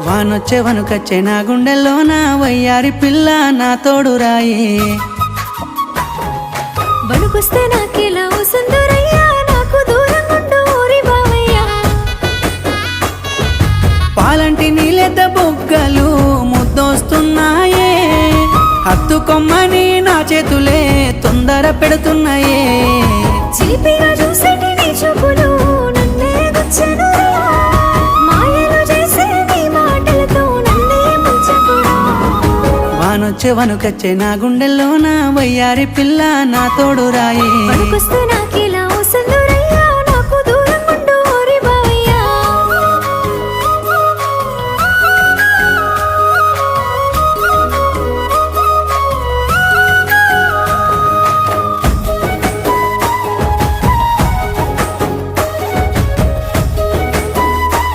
వానొచ్చే వనుకొచ్చే నా గుండెల్లోన వయ్యారి పిల్ల నా తోడు రాయే వణుకొస్తే నాకెలా ఓ సుందరయ్యా నాకు దూరంగా ఉండు ఓరి బావయ్యా పాలంటి నీలెద్ద బుగ్గలు ముద్దొస్తున్నాయే హత్తుకొమ్మని నా చేతులే తొందర పెడుతున్నాయే చిలిపిగా చూసేటి నీ చూపులు నన్నే గుచ్చెనురా మాయలు చేసే నీ మాటలతో నన్నే ముంచెనురా వానొచ్చే వనుకొచ్చే నా గుండెల్లోన వయ్యారి పిల్ల నా తోడు రాయే వణుకొస్తే